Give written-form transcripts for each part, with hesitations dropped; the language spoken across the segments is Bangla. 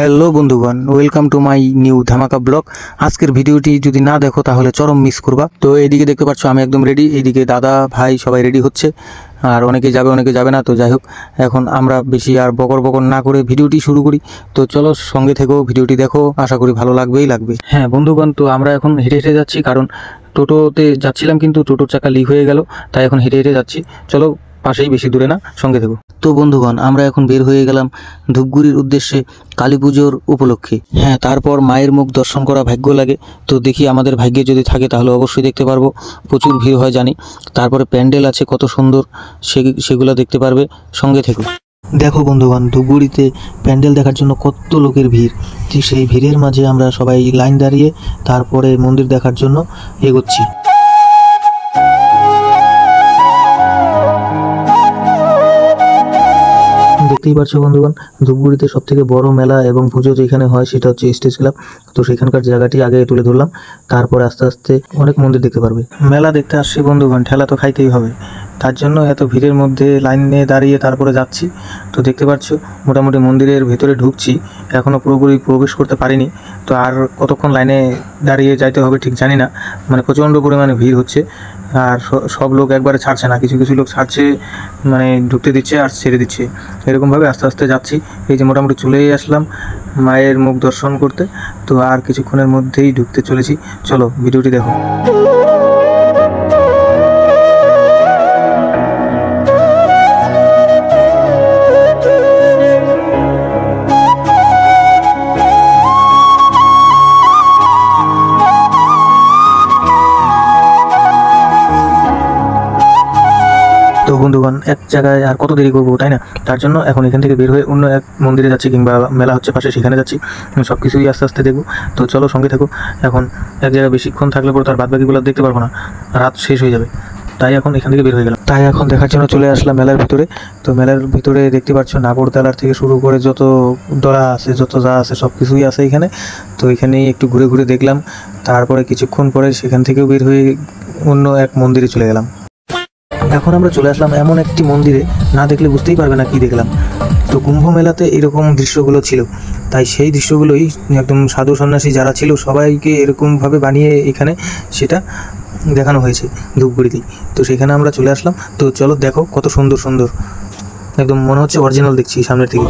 হ্যালো বন্ধুগণ, ওয়েলকাম টু মাই নিউ ধামাকা ব্লগ। আজকের ভিডিওটি যদি না দেখো তাহলে চরম মিস করবা। তো এইদিকে দেখতে পাচ্ছ আমি একদম রেডি, এইদিকে দাদা ভাই সবাই রেডি হচ্ছে, আর অনেকে যাবে অনেকে যাবে না। তো যাই হোক, এখন আমরা বেশি আর বকর বকর না করে ভিডিওটি শুরু করি। তো চলো সঙ্গে থেকেও ভিডিওটি দেখো, আশা করি ভালো লাগবে। হ্যাঁ বন্ধুগণ, তো আমরা এখন হেঁটে হেঁটে যাচ্ছি, কারণ টোটোতে যাচ্ছিলাম কিন্তু টোটোর চাকা লিক হয়ে গেল, তাই এখন হেঁটে হেঁটে যাচ্ছি। চলো, পাশেই, বেশি দূরে না, সঙ্গে থেকো। তো বন্ধুগণ, আমরা এখন বের হয়ে গেলাম ধূপগুড়ির উদ্দেশ্যে কালী পুজোর উপলক্ষে। হ্যাঁ, তারপর মায়ের মুখ দর্শন করা ভাগ্য লাগে, তো দেখি আমাদের ভাগ্যে যদি থাকে তাহলে অবশ্যই দেখতে পারবো। প্রচুর ভিড় হয় জানি। তারপরে প্যান্ডেল আছে কত সুন্দর, সেগুলো দেখতে পারবে, সঙ্গে থেকো। দেখো বন্ধুগণ, ধূপগুড়িতে প্যান্ডেল দেখার জন্য কত লোকের ভিড়। ঠিক সেই ভিড়ের মাঝে আমরা সবাই লাইন দাঁড়িয়ে তারপরে মন্দির দেখার জন্য এগোচ্ছি। দেখতেই পাচ্ছ বন্ধুগণ, ধূপগুড়িতে সবথেকে বড় মেলা এবং পুজো যেখানে হয় সেটা হচ্ছে স্টেজ ক্লাব। তো সেখানকার জায়গাটি আগে তুলে ধরলাম, তারপরে আস্তে আস্তে অনেক মন্দির দেখতে পারবে। মেলা দেখতে আসছি বন্ধুগণ, ঠেলা তো খাইতেই হবে, তার জন্য এত ভিড়ের মধ্যে লাইনে দাঁড়িয়ে তারপরে যাচ্ছি। তো দেখতে পাচ্ছ মোটামুটি মন্দিরের ভেতরে ঢুকছি, এখনও পুরোপুরি প্রবেশ করতে পারিনি। তো আর কতক্ষণ লাইনে দাঁড়িয়ে যাইতে হবে ঠিক জানি না, মানে প্রচণ্ড পরিমাণে ভিড় হচ্ছে। আর সব লোক একবারে ছাড়ছে না, কিছু কিছু লোক ছাড়ছে, মানে ঢুকতে দিচ্ছে আর ছেড়ে দিচ্ছে, এরকমভাবে আস্তে আস্তে যাচ্ছি। এই যে মোটামুটি চলেই আসলাম মায়ের মুখ দর্শন করতে। তো আর কিছুক্ষণের মধ্যেই ঢুকতে চলেছি, চলো ভিডিওটি দেখো। তো বন্ধুগণ, এক জায়গায় আর কত দেরি করবো, তাই না? তার জন্য এখন এখান থেকে বের হয়ে অন্য এক মন্দিরে যাচ্ছি, কিংবা মেলা হচ্ছে পাশে, সেখানে যাচ্ছি। সব কিছুই আস্তে আস্তে দেখবো। তো চলো সঙ্গে থাকো। এখন এক জায়গায় বেশিক্ষণ থাকলে পরে তার বাদবাকিগুলো দেখতে পারবো না, রাত শেষ হয়ে যাবে। তাই এখন এখান থেকে বের হয়ে গেলাম, তাই এখন দেখার জন্য চলে আসলাম মেলার ভিতরে। তো মেলার ভিতরে দেখতে পাচ্ছ নাগরদোলার থেকে শুরু করে যত দোলা আছে, যত যা আছে, সব কিছুই আছে এখানে। তো এখানেই একটু ঘুরে ঘুরে দেখলাম, তারপরে কিছুক্ষণ পরে সেখান থেকেও বের হয়ে অন্য এক মন্দিরে চলে গেলাম। এখন আমরা চলে আসলাম এমন একটি মন্দিরে, না দেখলে বুঝতেই পারবে না কি দেখলাম। তো কুম্ভ মেলাতে এরকম দৃশ্যগুলো ছিল, তাই সেই দৃশ্যগুলোই একদম সাধু সন্ন্যাসী যারা ছিল সবাইকে এরকমভাবে বানিয়ে এখানে সেটা দেখানো হয়েছে ধূপগুড়িতেই। তো সেখানে আমরা চলে আসলাম। তো চলো দেখো কত সুন্দর সুন্দর, একদম মনে হচ্ছে অরিজিনাল দেখছি সামনের থেকে।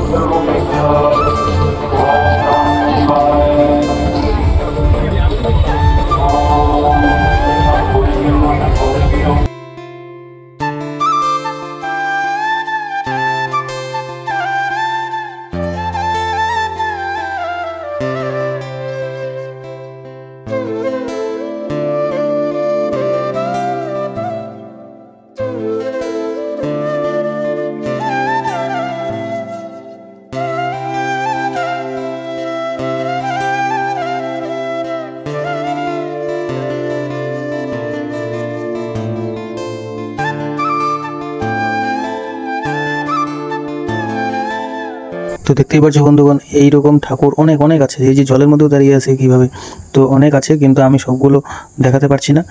তো দেখতেই পাচ্ছ বন্ধুগণ, এইরকম ঠাকুর অনেক অনেক আছে। এই যে জলের মধ্যেও দাঁড়িয়ে আছে কীভাবে, তো অনেক আছে, কিন্তু আমি সবগুলো দেখাতে পারছি না।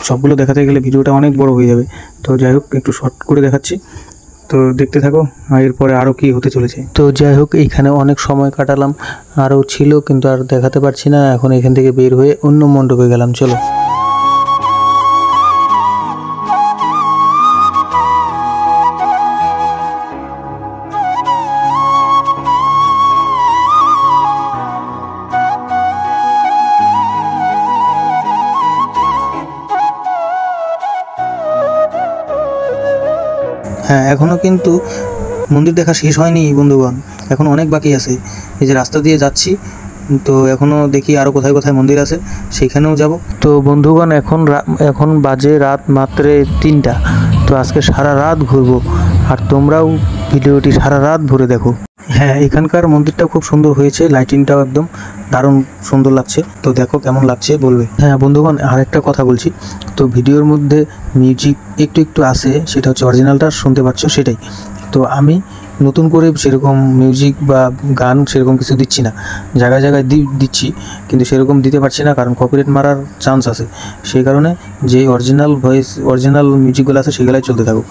সবগুলো দেখাতে গেলে ভিডিওটা অনেক বড় হয়ে যাবে। তো যাই হোক, একটু শর্ট করে দেখাচ্ছি, তো দেখতে থাকো এরপরে আরও কি হতে চলেছে। তো যাই হোক, এইখানে অনেক সময় কাটালাম, আরও ছিল কিন্তু আর দেখাতে পারছি না। এখন এখান থেকে বের হয়ে অন্য মণ্ডপে গেলাম, চলো। হ্যাঁ, এখনও কিন্তু মন্দির দেখা শেষ হয়নি বন্ধুগণ, এখন অনেক বাকি আছে। এই যে রাস্তা দিয়ে যাচ্ছি, তো এখনও দেখি আরও কোথায় কোথায় মন্দির আছে, সেখানেও যাব। তো বন্ধুগণ, এখন বাজে রাত মাত্র 3টা। তো আজকে সারা রাত ঘুরবো, আর তোমরাও ভিডিওটি সারা রাত ভরে দেখো। হ্যাঁ, এখানকার মন্দিরটা খুব সুন্দর হয়েছে, লাইটিংটাও একদম দারুণ সুন্দর লাগছে। তো দেখো কেমন লাগছে বলবে। হ্যাঁ বন্ধুগণ, আরেকটা কথা বলছি, তো ভিডিওর মধ্যে মিউজিক একটু একটু আছে, সেটা হচ্ছে অরিজিনালটা শুনতে পাচ্ছ সেটাই। তো আমি নতুন করে সেরকম মিউজিক বা গান সেরকম কিছু দিচ্ছি না, জায়গায় জায়গায় দিচ্ছি, কিন্তু সেরকম দিতে পারছি না, কারণ কপিরাইট মারার চান্স আছে। সেই কারণে যে অরিজিনাল ভয়েস, অরিজিনাল মিউজিকগুলো আছে সেগুলাই চলতে থাকুক।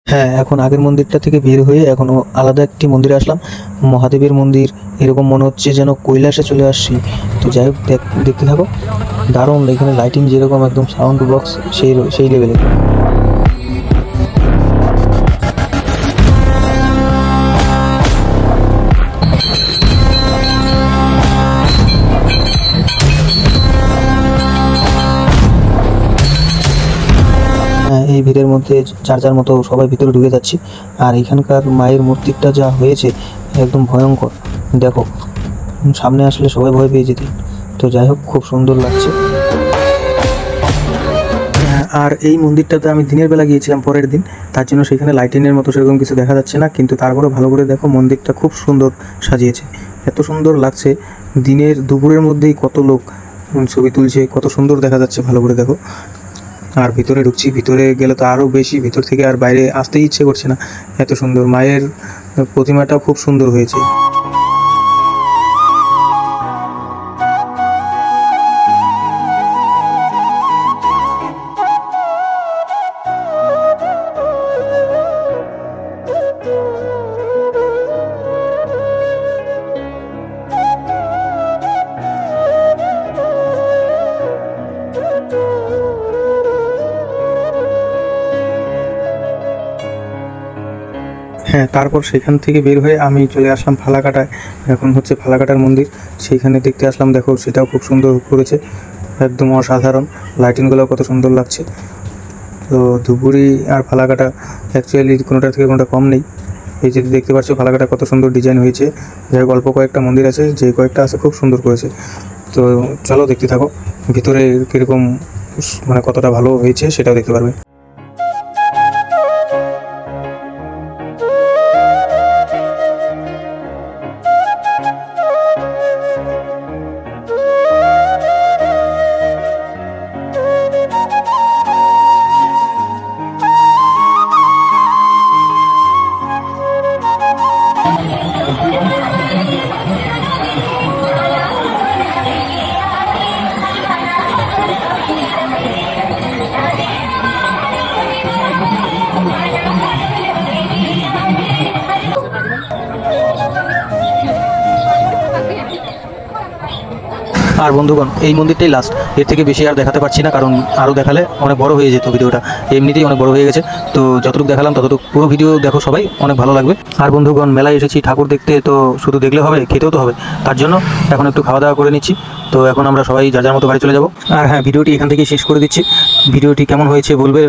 হ্যাঁ, এখন আগের মন্দিরটা থেকে বের হয়ে এখনও আলাদা একটি মন্দিরে আসলাম, মহাদেবের মন্দির। এরকম মনে হচ্ছে যেন কৈলাসে চলে আসছি। তো যাই হোক, দেখতে থাকো। দারুণ, এখানে লাইটিং যেরকম একদম সাউন্ড বক্স সেই লেভেলের। এই ভিড়ের মধ্যে যার মতো সবাই ভিতরে ঢুকে যাচ্ছি। আর এখানকার মায়ের মূর্তিটা যা হয়েছে একদম ভয়ঙ্কর। দেখো, সামনে আসলে সবাই ভয় পেয়ে যেত। তো যাই হোক, খুব সুন্দর লাগছে। আর এই মন্দিরটাতে আমি দিনের বেলা গিয়েছিলাম পরের দিন, তার জন্য সেখানে লাইটিংয়ের মতো সেরকম কিছু দেখা যাচ্ছে না, কিন্তু তারপরে ভালো করে দেখো, মন্দিরটা খুব সুন্দর সাজিয়েছে। এত সুন্দর লাগছে, দুপুরের মধ্যেই কত লোক ছবি তুলছে, কত সুন্দর দেখা যাচ্ছে, ভালো করে দেখো। আর ভিতরে ঢুকছি, ভিতরে গেলে তো আরও বেশি, ভিতর থেকে আর বাইরে আসতেই ইচ্ছে করছে না, এত সুন্দর। মায়ের প্রতিমাটা খুব সুন্দর হয়েছে। হ্যাঁ, তারপর সেখান থেকে বের হয়ে আমি চলে আসলাম ফালাকাটায়। এখন হচ্ছে ফালাকাটার মন্দির, সেইখানে দেখতে আসলাম। দেখো, সেটাও খুব সুন্দর করেছে, একদম অসাধারণ। লাইটিংগুলো কত সুন্দর লাগছে। তো ধুপগুড়ি আর ফালাকাটা অ্যাকচুয়ালি কোনোটার থেকে কোনোটা কম নেই। এই যে দেখতে পাচ্ছ, ফালাকাটা কত সুন্দর ডিজাইন হয়েছে। যাই হোক, অল্প কয়েকটা মন্দির আছে, যে কয়েকটা আছে খুব সুন্দর করেছে। তো চলো দেখতে থাকো, ভিতরে কীরকম মানে কতটা ভালো হয়েছে সেটাও দেখতে পারবে। আর বন্ধুগণ, এই মন্দিরটাই লাস্ট, এর থেকে বেশি আর দেখাতে পারছি না, কারণ আরও দেখালে অনেক বড় হয়ে যেত ভিডিওটা। এমনিতেই অনেক বড় হয়ে গেছে। তো যতটুকু দেখালাম ততটুকু, পুরো ভিডিও দেখো সবাই, অনেক ভালো লাগবে। আর বন্ধুগণ, মেলায় এসেছি ঠাকুর দেখতে, তো শুধু দেখলে হবে, খেতেও তো হবে। তার জন্য এখন একটু খাওয়া দাওয়া করে নিচ্ছি। তো এখন আমরা সবাই যার মতো বাড়ি চলে যাব। আর হ্যাঁ, ভিডিওটি এখান থেকেই শেষ করে দিচ্ছি। ভিডিওটি কেমন হয়েছে বলবে,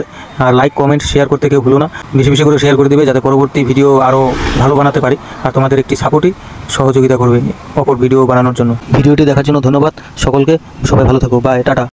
আর লাইক কমেন্ট শেয়ার করতে কেউ ভুলো না। বেশি বেশি করে শেয়ার করে দেবে, যাতে পরবর্তী ভিডিও আরও ভালো বানাতে পারি। আর তোমাদের একটি সাপোর্টই সহযোগিতা করবে অপর ভিডিও বানানোর জন্য। ভিডিওটি দেখার জন্য ধন্যবাদ সকলকে। সবাই ভালো থাকো, বাই, টাটা।